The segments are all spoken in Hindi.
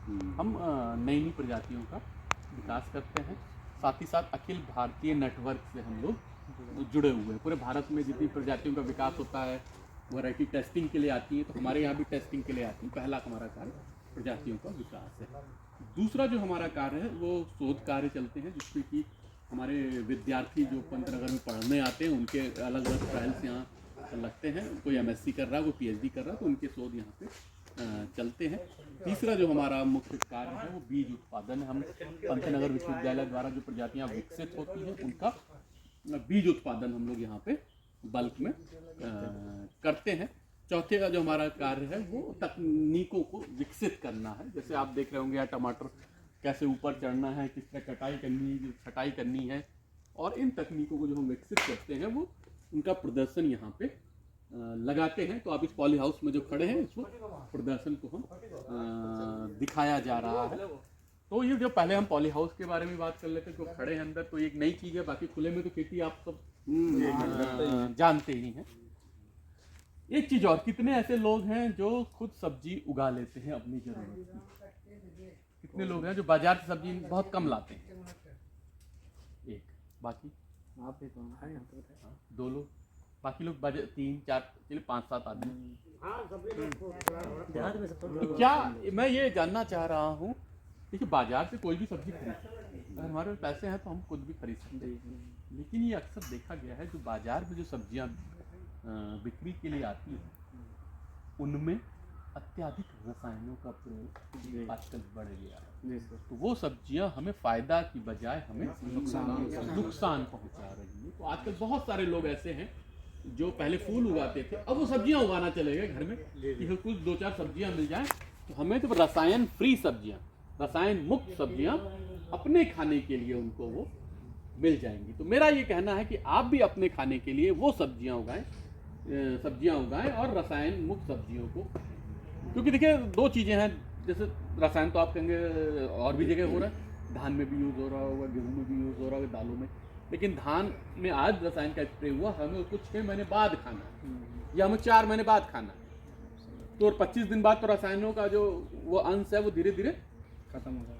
हम नई नई प्रजातियों का विकास करते हैं। साथ ही साथ अखिल भारतीय नेटवर्क से हम लोग जुड़े हुए हैं। पूरे भारत में जितनी प्रजातियों का विकास होता है, वैरायटी टेस्टिंग के लिए आती है, तो हमारे यहाँ भी टेस्टिंग के लिए आती है। पहला हमारा कार्य प्रजातियों का विकास है। दूसरा जो हमारा कार्य है वो शोध कार्य चलते हैं, जिसमें कि हमारे विद्यार्थी जो पंतनगर में पढ़ने आते हैं उनके अलग अलग ट्रायल्स यहाँ लगते हैं। कोई एमएससी कर रहा है, कोई पीएचडी कर रहा है, तो उनके शोध यहाँ पे चलते हैं। तीसरा जो हमारा मुख्य कार्य है वो बीज उत्पादन है। हम पंतनगर विश्वविद्यालय द्वारा जो प्रजातियाँ विकसित होती हैं उनका बीज उत्पादन हम लोग यहाँ पे बल्क में करते हैं। चौथे का जो हमारा कार्य है वो तकनीकों को विकसित करना है। जैसे आप देख रहे होंगे यहाँ टमाटर कैसे ऊपर चढ़ना है, किस तरह कटाई करनी है, छटाई करनी है, और इन तकनीकों को जो हम विकसित करते हैं वो उनका प्रदर्शन यहाँ पे लगाते हैं। तो आप इस पॉली हाउस में जो खड़े हैं इसको प्रदर्शन को हम दिखाया जा रहा है। तो ये जो पहले हम पॉली हाउस के बारे में बात कर लेते हैं, जो खड़े हैं अंदर, तो एक नई चीज़ है। बाकी खुले में तो खेती आप सब जानते ही हैं। एक चीज़ और, कितने ऐसे लोग हैं जो खुद सब्जी उगा लेते हैं अपनी जरूरत की? कितने लोग हैं जो बाजार से सब्जी बहुत कम लाते हैं? एक, बाकी आप भी तो दो लोग, बाकी लोग बाजार 3 4 चलिए 5 7 आदमी। तो क्या मैं ये जानना चाह रहा हूँ, देखिए बाजार से कोई भी सब्जी खरीद सकते हैं, अगर हमारे पास पैसे हैं तो हम खुद भी खरीद सकते हैं। लेकिन ये अक्सर देखा गया है जो बाजार में जो सब्जियां बिक्री के लिए आती हैं उनमें अत्याधिक रसायनों का प्रयोग आजकल बढ़ गया है। तो वो सब्जियां हमें फायदा की बजाय हमें नुकसान पहुंचा रही है। तो आजकल बहुत सारे लोग ऐसे हैं जो पहले फूल उगाते थे, अब वो सब्जियां उगाना चले गए घर में कि कुछ 2 4 सब्जियां मिल जाएं। तो हमें तो रसायन फ्री सब्जियां, रसायन मुक्त सब्जियां अपने खाने के लिए उनको वो मिल जाएंगी। तो मेरा ये कहना है कि आप भी अपने खाने के लिए वो सब्जियां उगाएं और रसायन मुक्त सब्जियों को, क्योंकि देखिए 2 चीज़ें हैं। जैसे रसायन तो आप कहेंगे और भी जगह हो रहा है, धान में भी यूज़ हो रहा होगा, गेहूँ में भी यूज़ हो रहा होगा, दालों में। लेकिन धान में आज रसायन का स्प्रे हुआ, हमें उसको 6 महीने बाद खाना है या हमें 4 महीने बाद खाना है। तो 25 दिन बाद तो रसायनों का जो वो अंश है वो धीरे धीरे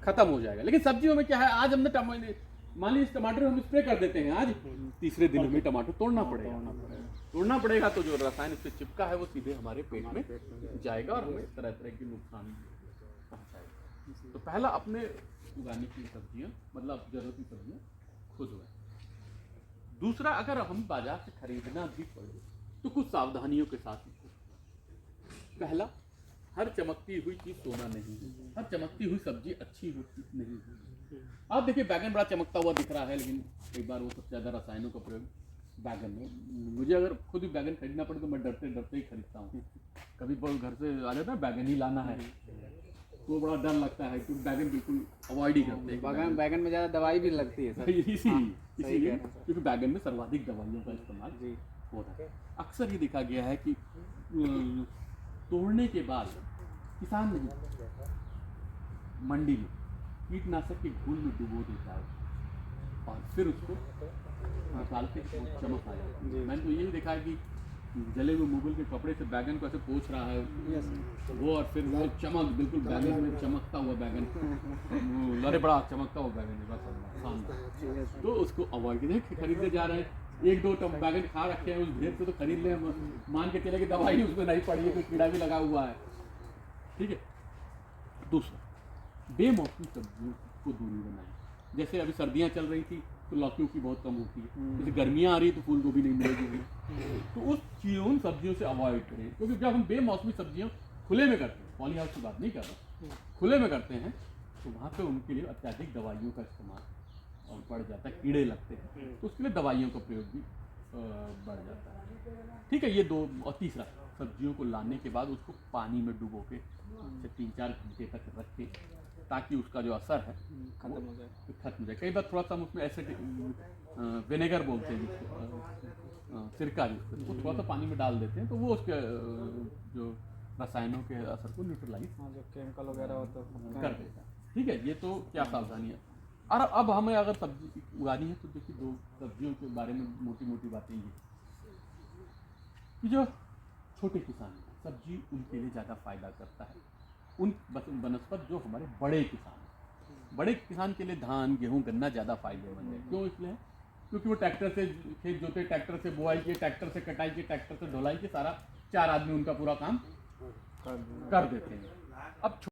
खत्म हो जाएगा। लेकिन सब्जियों में क्या है, आज हमने मान लीजिए टमाटर हम स्प्रे कर देते हैं, आज तीसरे दिन हमें टमाटर तोड़ना पड़ेगा। तो जो रसायन उससे चिपका है वो सीधे हमारे पेट में जाएगा और हमें तरह तरह के नुकसान पहुंचाएगा। तो पहला, अपने उगाने की सब्जियां, मतलब जरूरत की सब्जियां खुद उगाएं। दूसरा, अगर हम बाजार से खरीदना भी पड़े तो कुछ सावधानियों के साथ। पहला, हर चमकती हुई चीज़ सोना नहीं है, हर चमकती हुई सब्जी अच्छी होती नहीं है। आप देखिए बैगन बड़ा चमकता हुआ दिख रहा है, लेकिन कई बार वो सबसे ज़्यादा रसायनों का प्रयोग बैगन में। मुझे अगर खुद भी बैगन खरीदना पड़े तो मैं डरते डरते ही खरीदता हूँ। कभी घर से आ जाता है बैगन ही लाना है तो बड़ा डर लगता है, क्योंकि बैगन बिल्कुल अवॉइड ही करते हैं। बैगन में ज़्यादा दवाई भी लगती है सर। इसीलिए क्योंकि बैगन में सर्वाधिक दवाइयों का इस्तेमाल हो रहा है। अक्सर ये देखा गया है कि तोड़ने के बाद किसान नहीं, मंडी में कीटनाशक के घोल में डुबो देता है और फिर उसको निकाल के चमक आ जाता है। मैंने तो यही देखा है कि जले हुए मुगल के कपड़े से बैगन को ऐसे पोंछ रहा है वो, और फिर वो चमक बिल्कुल बैगन में चमकता हुआ बैगन, लड़े बड़ा चमकता हुआ बैगन, तो उसको अवॉइड खरीदने जा रहे हैं। 1-2 बैगन खा रखे हैं उस ढेर से, तो खरीद ले, मान के चले कि दवाई उसमें नहीं पड़ी है, कोई कीड़ा भी लगा हुआ है। ठीक है। दूसरा, बेमौसमी सब्जियों को दूरी बनाएं। जैसे अभी सर्दियां चल रही थी तो लौकियों की बहुत कम होती है, जैसे गर्मियां आ रही है तो फूल गोभी नहीं मिलेगी, तो उन सब्जियों से अवॉइड करें। क्योंकि जब हम बेमौसमी सब्जियां खुले में करते हैं, पॉली हाउस की बात नहीं कर रहा, खुले में करते हैं, तो वहाँ पे उनके लिए अत्याधिक दवाइयों का इस्तेमाल और बढ़ जाता है, कीड़े लगते हैं, तो उसके लिए दवाइयों का प्रयोग भी बढ़ जाता है। ठीक है, ये 2। और तीसरा, सब्जियों को लाने के बाद उसको पानी में डुबो के 3-4 घंटे तक रखें, ताकि उसका जो असर है खत्म हो जाए। कई बार थोड़ा सा हम उसमें ऐसे विनेगर बोलते हैं जिसको, सिरका जिसको, वो थोड़ा सा पानी में डाल देते हैं, तो वो उसके जो रसायनों के असर को न्यूट्रलाइज, जो केमिकल वगैरह होता है, कर देता है। ठीक है, ये तो क्या सावधानी है। और अब हमें अगर सब्जी उगानी है तो देखिए 2 सब्जियों के बारे में मोटी मोटी बातें ये कि जो छोटे किसान हैं, सब्जी उनके लिए ज़्यादा फायदा करता है। उन बनस्पत जो हमारे बड़े किसान हैं। बड़े किसान के लिए धान गेहूँ गन्ना ज़्यादा फायदेमंद है। क्यों इसलिए? क्योंकि वो ट्रैक्टर से खेत जोते, ट्रैक्टर से बुआई की, ट्रैक्टर से कटाई की, ट्रैक्टर से ढुलाई की, सारा 4 आदमी उनका पूरा काम कर देते हैं। अब